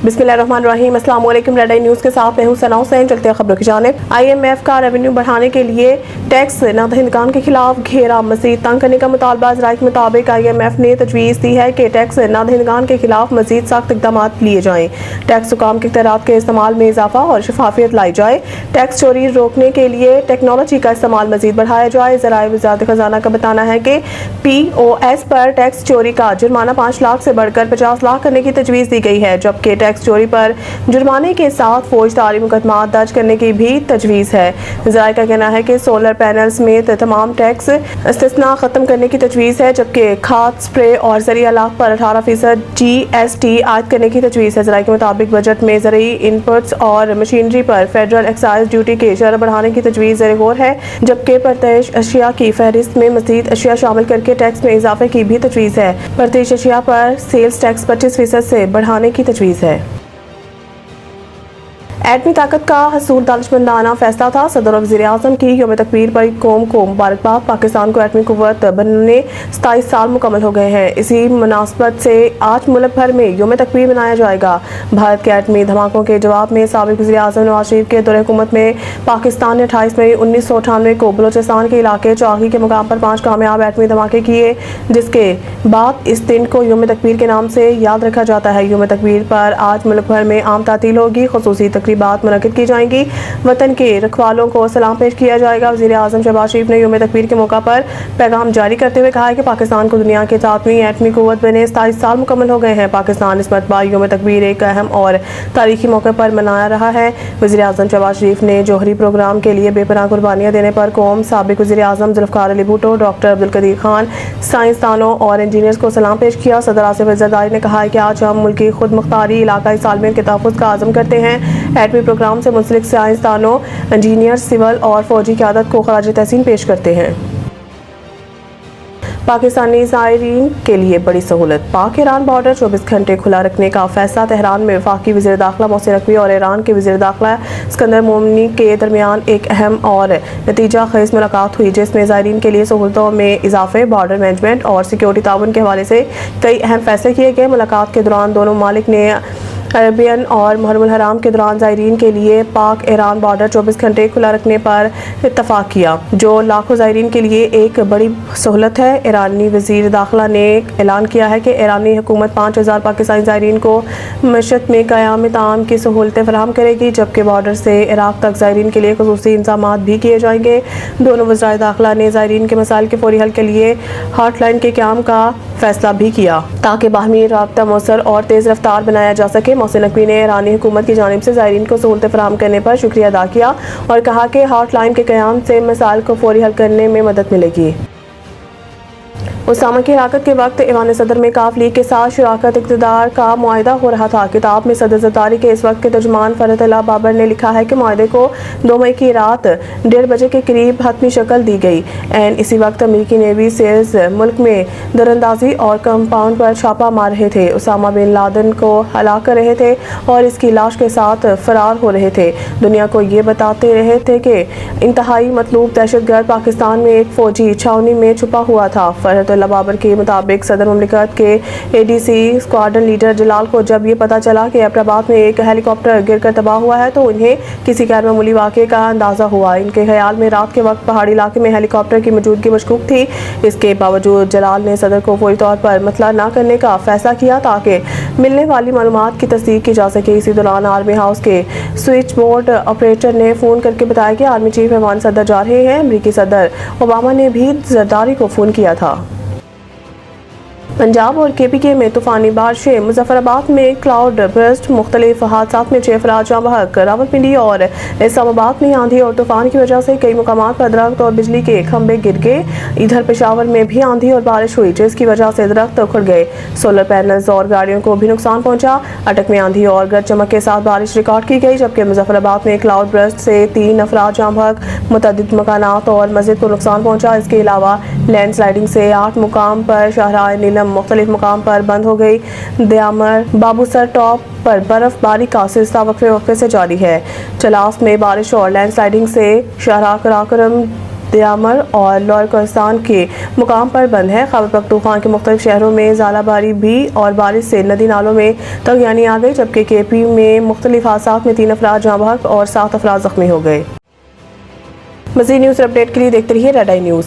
बिस्मिल्लाहिर्रहमानिर्रहीम। अस्सलाम वालेकुम। रेड आई न्यूज़ के साथ मैं हूं सना हुसैन। चलते हैं खबरों की जानिब। IMF का रेवेन्यू बढ़ाने के लिए टैक्स नादहिंदगान के खिलाफ घेरा, मजीद तंग करने का मुतालबा। ज़राए के मुताबिक IMF ने तजवीज़ दी है कि टैक्स नादहिंदगान के खिलाफ मजीद सख्त इक़दाम लिए जाएँ। टैक्स हुकाम के इख्तियारात के इस्तेमाल में इजाफा और शफाफियत लाई जाए। टैक्स चोरी रोकने के लिए टेक्नोलॉजी का इस्तेमाल मजीद बढ़ाया जाए। ज़राए वज़ारत खजाना का बताना है कि POS पर टैक्स चोरी का जुर्माना 5 लाख से बढ़कर 50 लाख करने की तजवीज़ दी गई है, जबकि टैक्स चोरी पर जुर्माने के साथ फौजदारी मुकदमा दर्ज करने की भी तजवीज़ है। ज़राए का कहना है कि सोलर पैनल समेत तमाम टैक्स इस्तिस्ना ख़त्म करने की तजवीज़ है, जबकि खाद, स्प्रे और ज़रिए आलात पर 18% GST आयद करने की तजवीज़ है। ज़राए के मुताबिक बजट में ज़रूरी इनपुट्स और मशीनरी पर फेडरल एक्साइज ड्यूटी की शरह बढ़ाने की तजवीज़ ज़ेर गौर है, जबकि परतश अशिया की फहरिस्त में मज़ीद अशिया शामिल करके टैक्स में इजाफे की भी तजवीज़ है। परतश अशिया पर सेल्स टैक्स 25% से बढ़ाने की तजवीज़ है। एटमी ताकत का हसूल दानिशमंदाना फैसला था। सदर और वज़ीर आज़म की यौम तकबीर पर कौम को मुबारकबाद। पाकिस्तान को एटमी कुव्वत बनने 27 साल मुकम्मल हो गए हैं। इसी मुनासबत से आज मुल्क भर में यौम तकबीर मनाया जाएगा। भारत के एटमी धमाकों के जवाब में साबिक़ वज़ीर आज़म नवाज शरीफ के दौरे हुकूमत में पाकिस्तान ने 28 मई 1998 को बलोचिस्तान के इलाके चौगी के मुकाम पर 5 कामयाब एटमी धमाके किए, जिसके बाद इस दिन को यौम तकबीर के नाम से याद रखा जाता है। यौम तकबीर पर आज मुल्क भर में आम तातील होगी, खुसूसी बात मुनक़िद की जाएंगी। वतन के रखवालों को सलाम पेश किया जाएगा। वज़ीर आज़म शहबाज शरीफ ने यौम तकबीर के मौका पर पैगाम जारी करते हुए कहा है कि पाकिस्तान को दुनिया के 7वीं एटमी कुव्वत बने 27 साल मुकम्मल हो गए हैं। पाकिस्तान इस मरतबा यौम तकबीर एक अहम और तारीखी मौके पर मनाया रहा है। वज़ीर आज़म शहबाज शरीफ ने जौहरी प्रोग्राम के लिए बेपनाह कुर्बानियाँ देने पर कौम, साबिक़ वज़ीर आज़म ज़ुल्फ़िकार अली भुट्टो, डॉक्टर अब्दुल कदीर खान, साइंसदानों और इंजीनियर्स को सलाम पेश किया। सदर आसिफ ज़रदारी ने कहा है कि आज हम मुल्क की खुद मुख्तारी इलाकाई सालमेल के तहफ़्फ़ुज़ का आज़म करते हैं। एटमी प्रोग्राम से मुंसलिक साइंसदानों, इंजीनियर, सिविल और फौजी क़यादत को ख़राज तहसीन पेश करते हैं। पाकिस्तानी ज़ायरीन के लिए बड़ी सहूलत। पाक ईरान बॉर्डर 24 घंटे खुला रखने का फैसला। तेहरान में वफाकी वज़ीर दाखिला मोहसिन नकवी और ईरान के वज़ीर दाखिला इस्कंदर मोमनी के दरमियान एक अहम और नतीजा खेज़ मुलाकात हुई, जिसमें ज़ायरीन के लिए सहूलतों में इजाफे, बॉर्डर मैनेजमेंट और सिक्योरिटी ताउन के हवाले से कई अहम फैसले किए गए। मुलाकात के दौरान दोनों ममालिक ने अरबियन और मुहर्रमुल हराम के दौरान ज़ायरीन के लिए पाक ईरान बॉर्डर 24 घंटे खुला रखने पर इत्तफाक किया, जो लाखों ज़ायरीन के लिए एक बड़ी सहूलत है। ईरानी वज़ीर दाखिला ने ऐलान किया है कि ईरानी हुकूमत 5000 पाकिस्तानी ज़ायरीन को मशत में क़याम ताम की सहूलतें फराहम करेगी, जबकि बॉर्डर से इराक़ तक ज़ायरीन के लिए ख़ुसूसी इंतज़ामात भी किए जाएंगे। दोनों वज़राए दाखिला ने ज़ायरीन के मसाइल के फौरी हल के लिए हॉटलाइन के क़याम का फैसला भी किया, ताकि बाहमी राब्ता मौसर और तेज़ रफ्तार बनाया जा सके। मोहसिन नकवी ने ईरानी हुकूमत की जानिब से ज़ायरीन को सहूलतें फराहम करने पर शुक्रिया अदा किया और कहा कि हॉटलाइन के क़याम से मसाइल को फौरी हल करने में मदद मिलेगी। उसामा की हिराकत के वक्त ईवान सदर में काफ लीग के साथ शराकत इक़्तिदार का मुआहिदा हो रहा था। किताब में सदर ज़रदारी के इस वक्त के तर्जुमान फ़रहतुल्लाह बाबर ने लिखा है कि मुआहिदे को 2 मई की रात 1:30 बजे के करीब हतमी शक्ल दी गई। इसी वक्त अमेरिकी नेवी सेल्स मुल्क में दरअंदाजी और कंपाउंड पर छापा मार रहे थे। उसामा बिन लादेन को हलाक कर रहे थे और इसकी लाश के साथ फरार हो रहे थे। दुनिया को ये बताते रहे थे कि इंतहाई मतलूब दहशतगर्द पाकिस्तान में एक फ़ौजी छावनी में छुपा हुआ था। फ़रहतुल्लाह बाबर के मुताबिक सदर मुमलिकत के ADC स्क्वाड्रन लीडर जलाल को जब ये पता चला कि एबटाबाद में एक हेलीकॉप्टर गिरकर तबाह हुआ है, तो उन्हें किसी गैर मामूली वाक़े का अंदाज़ा हुआ। इनके ख्याल में रात के वक्त पहाड़ी इलाके में हेलीकॉप्टर की मौजूदगी मशकूक थी। इसके बावजूद जलाल ने सदर को फौरी तौर पर मतला न करने का फैसला किया, ताकि मिलने वाली मालूमात की तस्दीक की जा सके। इसी दौरान आर्मी हाउस के स्विच बोर्ड ऑपरेटर ने फ़ोन करके बताया कि आर्मी चीफ ईवान सदर जा रहे हैं। अमरीकी सदर ओबामा ने भी जरदारी को फ़ोन किया था। पंजाब और KPK में तूफ़ानी बारिशें। मुज़फ़्फ़राबाद में क्लाउड बर्स्ट, मुख्तलिफ हादसात में 6 अफराद जाँ बहक। रावलपिंडी और इस्लामाबाद में आंधी और तूफ़ान की वजह से कई मुकामात पर दरख्त और बिजली के खंभे गिर गए। इधर पेशावर में भी आंधी और बारिश हुई, जिसकी वजह से दरख्त उखड़ गए। सोलर पैनल्स और गाड़ियों को भी नुकसान पहुँचा। अटक में आंधी और गरज चमक के साथ बारिश रिकॉर्ड की गई, जबकि मुज़फ़्फ़राबाद में क्लाउड बर्स्ट से 3 अफराद जाँ बहक, मुतअद्दिद मकानात और मस्जिद को नुकसान पहुँचा। इसके अलावा लैंड स्लाइडिंग से 8 मुकाम पर शाहराह नीलम मुख्तलिफ मुकाम पर बंद हो गई। दयामर बाबूसर टॉप पर बर्फबारी का सिलसिला वक्फे से जारी है। चलास में बारिश और लैंड स्लाइडिंग से शाहराह कराकरम دیامر اور لوئر کوہستان کے مقام پر بند ہے۔ خیبر پختونخوا کے مختلف شہروں میں ژالہ باری بھی اور بارش سے ندی نالوں میں طغیانی آ گئی، جبکہ کے پی میں مختلف حادثات میں 3 افراد جاں بحق اور 7 افراد زخمی ہو گئے۔ مزید نیوز اپڈیٹ کے لیے دیکھتے رہیے ریڈ آئی نیوز۔